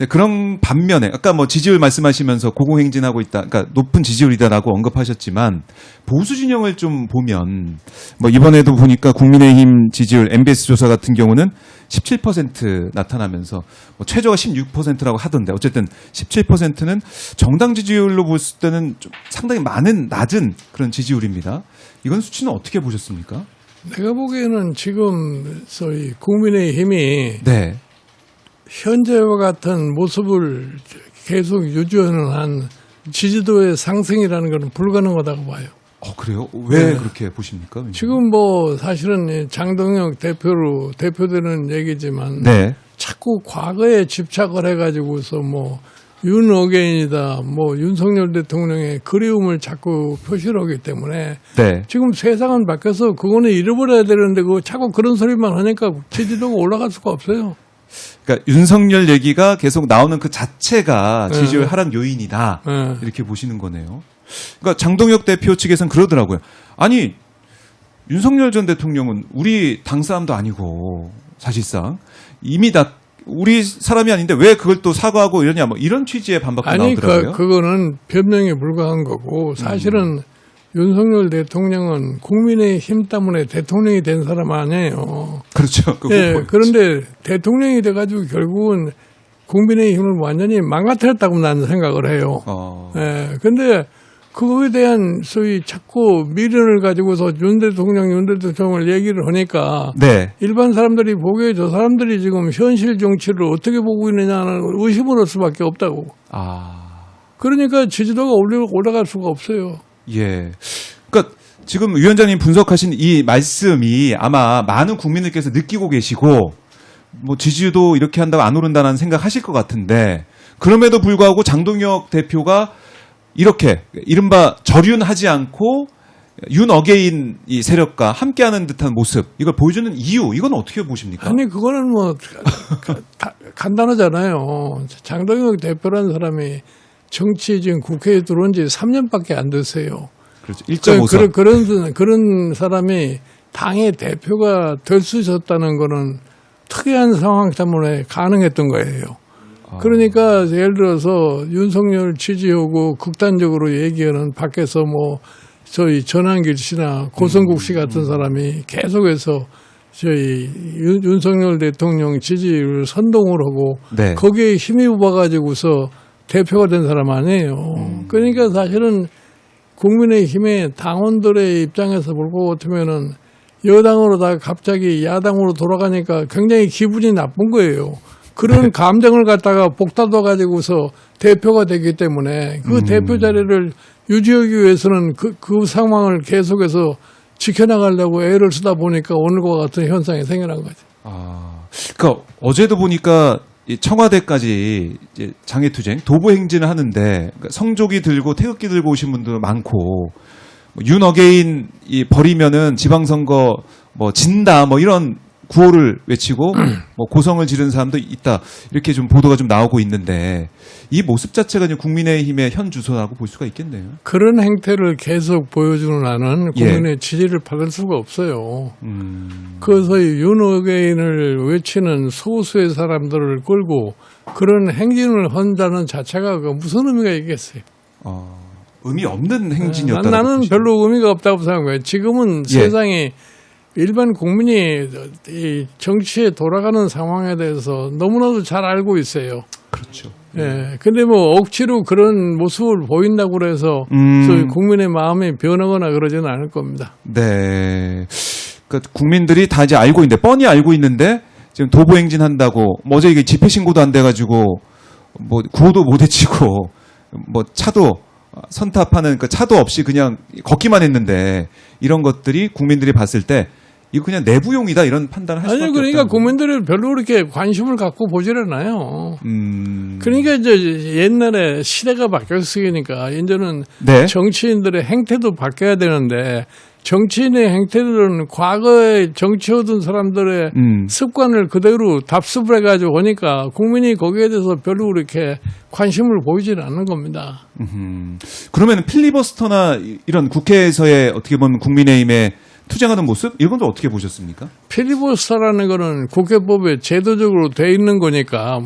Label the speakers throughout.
Speaker 1: 네, 그런 반면에 아까 뭐 지지율 말씀하시면서 고공행진하고 있다, 그러니까 높은 지지율이다라고 언급하셨지만 보수 진영을 좀 보면 뭐 이번에도 보니까 국민의힘 지지율 MBS 조사 같은 경우는 17% 나타나면서 뭐 최저가 16%라고 하던데 어쨌든 17%는 정당 지지율로 볼 때는 좀 상당히 낮은 그런 지지율입니다. 이건 수치는 어떻게 보셨습니까?
Speaker 2: 내가 보기에는 지금 소위 국민의힘이
Speaker 1: 네.
Speaker 2: 현재와 같은 모습을 계속 유지하는 한 지지도의 상승이라는 것은 불가능하다고 봐요.
Speaker 1: 그래요? 왜
Speaker 2: 네.
Speaker 1: 그렇게 보십니까?
Speaker 2: 지금 뭐 사실은 장동혁 대표로 대표되는 얘기지만
Speaker 1: 네.
Speaker 2: 자꾸 과거에 집착을 해가지고서 뭐 윤어게인이다, 뭐 윤석열 대통령의 그리움을 자꾸 표시를 하기 때문에
Speaker 1: 네.
Speaker 2: 지금 세상은 바뀌어서 그거는 잃어버려야 되는데 그거 자꾸 그런 소리만 하니까 지지도가 올라갈 수가 없어요.
Speaker 1: 그러니까 윤석열 얘기가 계속 나오는 그 자체가 지지율
Speaker 2: 네.
Speaker 1: 하락 요인이다.
Speaker 2: 네.
Speaker 1: 이렇게 보시는 거네요. 그러니까 장동혁 대표 측에서는 그러더라고요. 아니 윤석열 전 대통령은 우리 당 사람도 아니고 사실상 이미 다 우리 사람이 아닌데 왜 그걸 또 사과하고 이러냐 뭐 이런 취지의 반박도
Speaker 2: 아니
Speaker 1: 나오더라고요.
Speaker 2: 그거는 변명에 불과한 거고 사실은 윤석열 대통령은 국민의힘 때문에 대통령이 된 사람 아니에요.
Speaker 1: 그렇죠.
Speaker 2: 예, 그런데 대통령이 돼가지고 결국은 국민의힘을 완전히 망가뜨렸다고 나는 생각을 해요. 예, 근데 그거에 대한 소위 자꾸 미련을 가지고서 윤 대통령을 얘기를 하니까
Speaker 1: 네.
Speaker 2: 일반 사람들이 보기에 저 사람들이 지금 현실 정치를 어떻게 보고 있느냐는 의심을 할 수밖에 없다고. 그러니까 지지도가 올라갈 수가 없어요.
Speaker 1: 예. 그러니까 지금 위원장님 분석하신 이 말씀이 아마 많은 국민들께서 느끼고 계시고 뭐 지지도 이렇게 한다고 안 오른다는 생각하실 것 같은데 그럼에도 불구하고 장동혁 대표가 이렇게 이른바 절윤하지 않고 윤어게인 이 세력과 함께하는 듯한 모습 이걸 보여주는 이유 이건 어떻게 보십니까?
Speaker 2: 아니 그거는 뭐 간단하잖아요. 장동혁 대표라는 사람이 정치 지금 국회에 들어온 지 3년밖에 안 됐어요.
Speaker 1: 그렇죠. 1.5선.
Speaker 2: 그런 사람이 당의 대표가 될 수 있었다는 거는 특이한 상황 때문에 가능했던 거예요. 그러니까 예를 들어서 윤석열 지지하고 극단적으로 얘기하는 밖에서 뭐 저희 전한길 씨나 고성국 씨 같은 사람이 계속해서 저희 윤석열 대통령 지지율 선동을 하고
Speaker 1: 네.
Speaker 2: 거기에 힘입어 가지고서 대표가 된 사람 아니에요. 그러니까 사실은 국민의힘의 당원들의 입장에서 볼 것 같으면은 여당으로다가 갑자기 야당으로 돌아가니까 굉장히 기분이 나쁜 거예요. 그런 감정을 갖다가 복닫아 가지고서 대표가 되기 때문에 그 대표 자리를 유지하기 위해서는 그 상황을 계속해서 지켜나가려고 애를 쓰다 보니까 오늘과 같은 현상이 생겨난 거죠.
Speaker 1: 그러니까 어제도 보니까 청와대까지 이제 장애투쟁, 도보행진을 하는데 성조기 들고 태극기 들고 오신 분도 많고 윤어게인 버리면은 지방선거 뭐 진다 뭐 이런 구호를 외치고 뭐 고성을 지른 사람도 있다 이렇게 좀 보도가 좀 나오고 있는데 이 모습 자체가 이제 국민의힘의 현 주소라고 볼 수가 있겠네요.
Speaker 2: 그런 행태를 계속 보여주는 한은 국민의 지지를 받을 수가 없어요. 그래서 윤어게인을 외치는 소수의 사람들을 끌고 그런 행진을 한다는 자체가 무슨 의미가 있겠어요?
Speaker 1: 의미 없는 행진이었다.
Speaker 2: 나는 별로 의미가 없다고 생각해요. 지금은 세상이 일반 국민이 이 정치에 돌아가는 상황에 대해서 너무나도 잘 알고 있어요.
Speaker 1: 그렇죠.
Speaker 2: 예. 근데 뭐 억지로 그런 모습을 보인다고 해서 소위 국민의 마음이 변하거나 그러지는 않을 겁니다.
Speaker 1: 네. 그러니까 국민들이 다 이제 알고 있는데 뻔히 알고 있는데 지금 도보행진 한다고 뭐 어제 이게 집회 신고도 안 돼가지고 뭐 구호도 못 외치고 뭐 차도 선탑하는 그 차도 없이 그냥 걷기만 했는데 이런 것들이 국민들이 봤을 때 이거 그냥 내부용이다 이런 판단을 할 수밖에 없다.
Speaker 2: 그러니까 국민들이 별로 그렇게 관심을 갖고 보질 않아요. 그러니까 이제 옛날에 시대가 바뀌었으니까 이제는 정치인들의 행태도 바뀌어야 되는데 정치인의 행태들은 과거에 정치하던 사람들의 습관을 그대로 답습을 해가지고 오니까 국민이 거기에 대해서 별로 그렇게 관심을 보이지는 않는 겁니다.
Speaker 1: 그러면 필리버스터나 이런 국회에서의 어떻게 보면 국민의힘의 투쟁하는 모습 이런 건 어떻게 보셨습니까?
Speaker 2: 필리버스터라는 거는 국회법에 제도적으로 돼 있는 거니까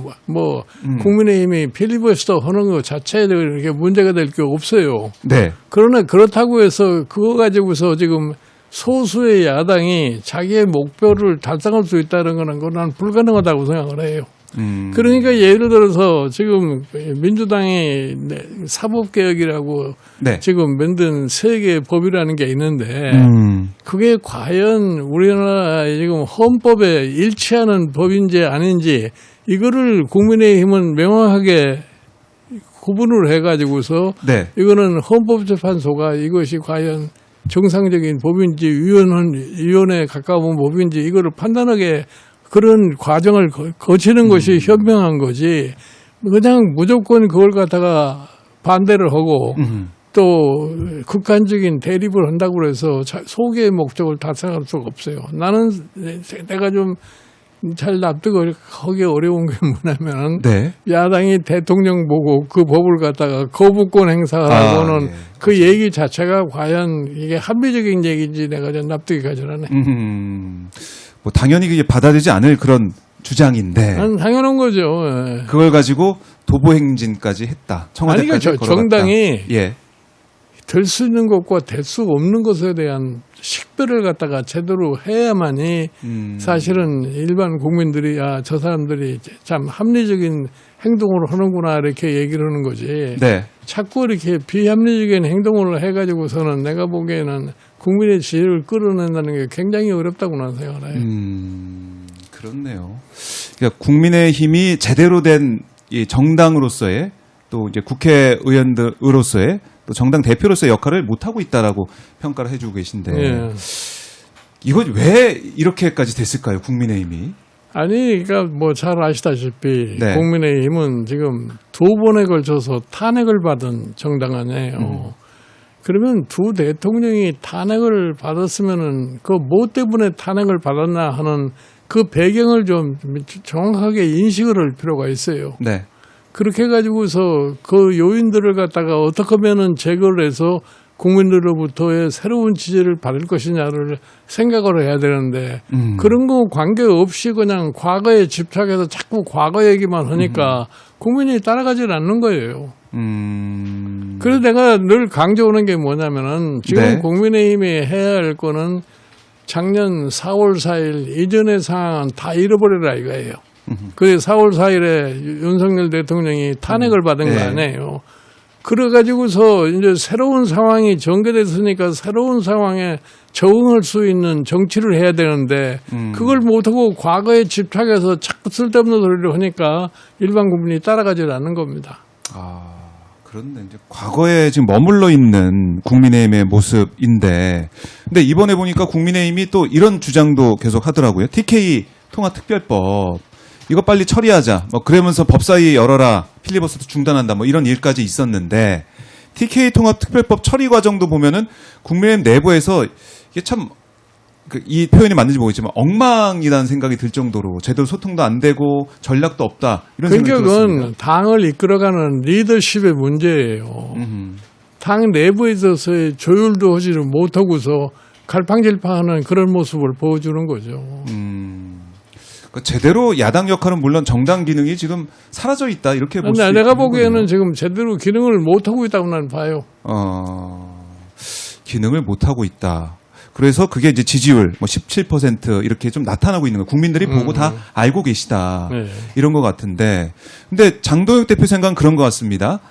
Speaker 2: 국민의힘이 필리버스터 하는 거 자체에 이렇게 문제가 될 게 없어요.
Speaker 1: 네.
Speaker 2: 그러나 그렇다고 해서 그거 가지고서 지금 소수의 야당이 자기의 목표를 달성할 수 있다는 거는 그건 난 불가능하다고 생각을 해요. 그러니까 예를 들어서 지금 민주당이 사법개혁이라고
Speaker 1: 네.
Speaker 2: 지금 만든 세 개의 법이라는 게 있는데 그게 과연 우리나라의 지금 헌법에 일치하는 법인지 아닌지 이거를 국민의힘은 명확하게 구분을 해가지고서
Speaker 1: 네.
Speaker 2: 이거는 헌법재판소가 이것이 과연 정상적인 법인지 위원회에 가까운 법인지 이거를 판단하게 그런 과정을 거치는 것이 현명한 거지. 그냥 무조건 그걸 갖다가 반대를 하고 또 극단적인 대립을 한다고 해서 소기의 목적을 달성할 수가 없어요. 나는 내가 좀 잘 납득을 하기 어려운 게 뭐냐면
Speaker 1: 네.
Speaker 2: 야당이 대통령 보고 그 법을 갖다가 거부권 행사하고는 그 얘기 자체가 과연 이게 합리적인 얘기인지 내가 좀 납득이 가지 않네.
Speaker 1: 뭐 당연히 그게 받아들이지 않을 그런 주장인데
Speaker 2: 당연한 거죠. 예.
Speaker 1: 그걸 가지고 도보행진까지 했다. 청와대까지
Speaker 2: 아니,
Speaker 1: 걸어갔다.
Speaker 2: 정당이
Speaker 1: 예.
Speaker 2: 될 수 있는 것과 될 수 없는 것에 대한 식별을 갖다가 제대로 해야만이 사실은 일반 국민들이 저 사람들이 참 합리적인 행동을 하는구나 이렇게 얘기를 하는 거지.
Speaker 1: 네.
Speaker 2: 자꾸 이렇게 비합리적인 행동을 해가지고서는 내가 보기에는 국민의 지혜를 끌어낸다는 게 굉장히 어렵다고 나는 생각을 해요.
Speaker 1: 그렇네요. 그러니까 국민의힘이 제대로 된 이 정당으로서의 또 이제 국회의원들으로서의 또 정당 대표로서의 역할을 못 하고 있다라고 평가를 해주고 계신데
Speaker 2: 예.
Speaker 1: 이건 왜 이렇게까지 됐을까요? 국민의힘이?
Speaker 2: 아니, 그러니까 뭐 잘 아시다시피
Speaker 1: 네.
Speaker 2: 국민의힘은 지금 두 번에 걸쳐서 탄핵을 받은 정당 아니에요. 그러면 두 대통령이 탄핵을 받았으면은 그 뭐 때문에 탄핵을 받았나 하는 그 배경을 좀 정확하게 인식을 할 필요가 있어요.
Speaker 1: 네.
Speaker 2: 그렇게 해가지고서 그 요인들을 갖다가 어떻게 하면은 제거를 해서 국민들로부터의 새로운 지지를 받을 것이냐를 생각을 해야 되는데 그런 거 관계없이 그냥 과거에 집착해서 자꾸 과거 얘기만 하니까 국민이 따라가질 않는 거예요. 그래서 내가 늘 강조하는 게 뭐냐면은 지금
Speaker 1: 네.
Speaker 2: 국민의힘이 해야 할 거는 작년 4월 4일 이전의 상황은 다 잃어버리라 이거예요. 그 4월 4일에 윤석열 대통령이 탄핵을 받은 거 아니에요. 그래가지고서 이제 새로운 상황이 전개됐으니까 새로운 상황에 적응할 수 있는 정치를 해야 되는데 그걸 못하고 과거에 집착해서 자꾸 쓸데없는 소리를 하니까 일반 국민이 따라가질 않는 겁니다.
Speaker 1: 그런데 이제 과거에 지금 머물러 있는 국민의힘의 모습인데, 근데 이번에 보니까 국민의힘이 또 이런 주장도 계속 하더라고요. TK 통합특별법 이거 빨리 처리하자. 뭐 그러면서 법사위 열어라. 필리버스터 중단한다. 뭐 이런 일까지 있었는데 TK 통합특별법 처리 과정도 보면은 국민의힘 내부에서 이게 참 이 표현이 맞는지 모르겠지만 엉망이라는 생각이 들 정도로 제대로 소통도 안 되고 전략도 없다. 이런 생각이
Speaker 2: 그러니까
Speaker 1: 들었습니다.
Speaker 2: 그건 당을 이끌어가는 리더십의 문제예요. 당 내부에 있어서의 조율도 하지를 못하고서 갈팡질팡하는 그런 모습을 보여주는 거죠.
Speaker 1: 그러니까 제대로 야당 역할은 물론 정당 기능이 지금 사라져 있다 이렇게 볼 수 있는
Speaker 2: 내가 보기에는
Speaker 1: 거네요.
Speaker 2: 지금 제대로 기능을 못하고 있다고 나는 봐요.
Speaker 1: 기능을 못 하고 있다. 그래서 그게 이제 지지율 뭐 17% 이렇게 좀 나타나고 있는 거예요. 국민들이 보고 다 알고 계시다.
Speaker 2: 네.
Speaker 1: 이런 것 같은데. 근데 장동혁 대표 생각은 그런 것 같습니다.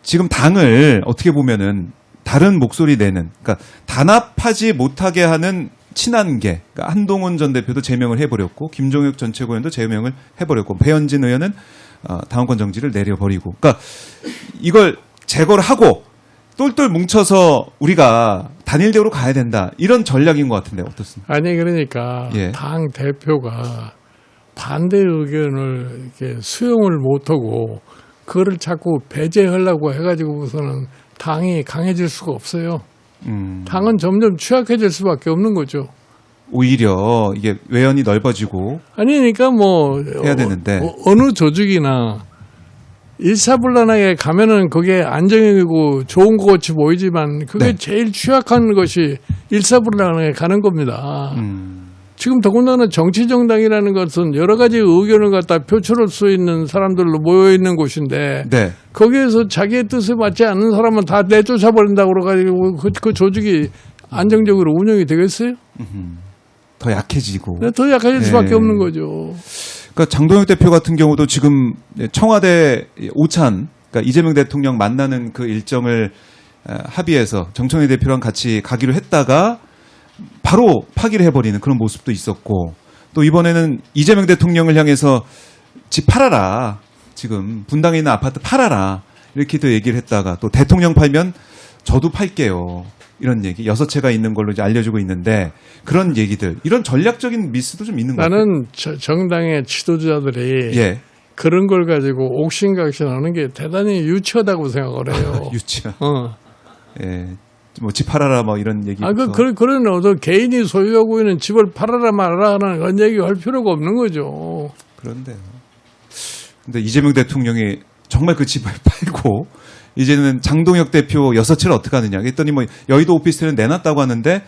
Speaker 1: 지금 당을 어떻게 보면은 다른 목소리 내는, 그러니까 단합하지 못하게 하는 친한계, 그러니까 한동훈 전 대표도 제명을 해버렸고, 김종혁 전 최고위원도 제명을 해버렸고, 배현진 의원은 당원권 정지를 내려버리고, 그러니까 이걸 제거를 하고 똘똘 뭉쳐서 우리가 단일대우로 가야 된다 이런 전략인 것 같은데 어떻습니까?
Speaker 2: 아니 그러니까
Speaker 1: 예.
Speaker 2: 당 대표가 반대 의견을 이렇게 수용을 못하고 그거를 자꾸 배제하려고 해가지고서는 당이 강해질 수가 없어요. 당은 점점 취약해질 수밖에 없는 거죠.
Speaker 1: 오히려 이게 외연이 넓어지고
Speaker 2: 아니 그러니까 뭐
Speaker 1: 해야 되는데.
Speaker 2: 어느 조직이나 일사불란하게 가면은 그게 안정이고 좋은 것 같이 보이지만 그게
Speaker 1: 네.
Speaker 2: 제일 취약한 것이 일사불란하게 가는 겁니다. 지금 더군다나 정치정당이라는 것은 여러 가지 의견을 갖다 표출할 수 있는 사람들로 모여 있는 곳인데
Speaker 1: 네.
Speaker 2: 거기에서 자기의 뜻에 맞지 않는 사람은 다 내쫓아 버린다고 그래가지고 그 조직이 안정적으로 운영이 되겠어요?
Speaker 1: 더 약해지고.
Speaker 2: 더 약해질 수밖에
Speaker 1: 네.
Speaker 2: 없는 거죠.
Speaker 1: 그러니까 장동혁 대표 같은 경우도 지금 청와대 오찬, 그러니까 이재명 대통령 만나는 그 일정을 합의해서 정청래 대표랑 같이 가기로 했다가 바로 파기를 해버리는 그런 모습도 있었고, 또 이번에는 이재명 대통령을 향해서 집 팔아라, 지금 분당에 있는 아파트 팔아라, 이렇게 또 얘기를 했다가 또 대통령 팔면 저도 팔게요, 이런 얘기 6채가 있는 걸로 이제 알려지고 있는데, 그런 얘기들, 이런 전략적인 미스도 좀 있는 것 같아요.
Speaker 2: 나는 정당의 지도자들이
Speaker 1: 예.
Speaker 2: 그런 걸 가지고 옥신각신하는 게 대단히 유치하다고 생각을 해요.
Speaker 1: 유치한.
Speaker 2: 예.
Speaker 1: 뭐 집 팔아라 뭐 이런 얘기.
Speaker 2: 그런 어떤 개인이 소유하고 있는 집을 팔아라 말아라 하는 그런 얘기 할 필요가 없는 거죠.
Speaker 1: 그런데요. 근데 이재명 대통령이 정말 그 집을 팔고 이제는 장동혁 대표 6채를 어떻게 하느냐 했더니 뭐 여의도 오피스텔은 내놨다고 하는데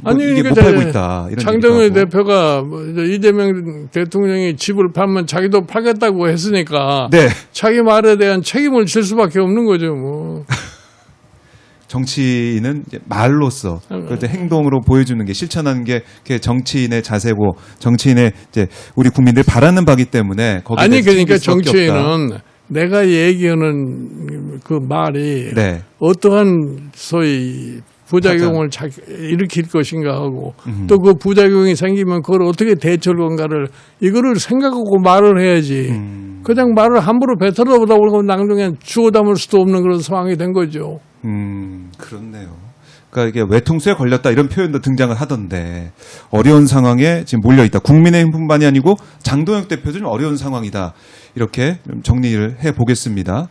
Speaker 1: 뭐
Speaker 2: 아니,
Speaker 1: 이게
Speaker 2: 그러니까
Speaker 1: 못 팔고 있다. 이런
Speaker 2: 장동혁
Speaker 1: 얘기도 하고.
Speaker 2: 대표가 뭐 이재명 대통령이 집을 팔면 자기도 팔겠다고 했으니까
Speaker 1: 네.
Speaker 2: 자기 말에 대한 책임을 질 수밖에 없는 거죠. 뭐.
Speaker 1: 정치인은 이제 말로써 그럴 때 행동으로 보여주는 게, 실천하는 게 그게 정치인의 자세고, 정치인의 이제 우리 국민들 바라는 바기 때문에 거기에
Speaker 2: 아니
Speaker 1: 대해서
Speaker 2: 그러니까
Speaker 1: 책임질 수밖에 없다.
Speaker 2: 정치인은 내가 얘기하는 그 말이
Speaker 1: 네.
Speaker 2: 어떠한 소위 부작용을 일으킬 것인가 하고 또 그 부작용이 생기면 그걸 어떻게 대처할 건가를 이거를 생각하고 말을 해야지. 그냥 말을 함부로 뱉어보다 보니까 나중에 주워 담을 수도 없는 그런 상황이 된 거죠.
Speaker 1: 그렇네요. 그러니까 이게 외통수에 걸렸다 이런 표현도 등장을 하던데, 어려운 상황에 지금 몰려 있다. 국민의힘뿐만이 아니고 장동혁 대표도 좀 어려운 상황이다. 이렇게 좀 정리를 해 보겠습니다.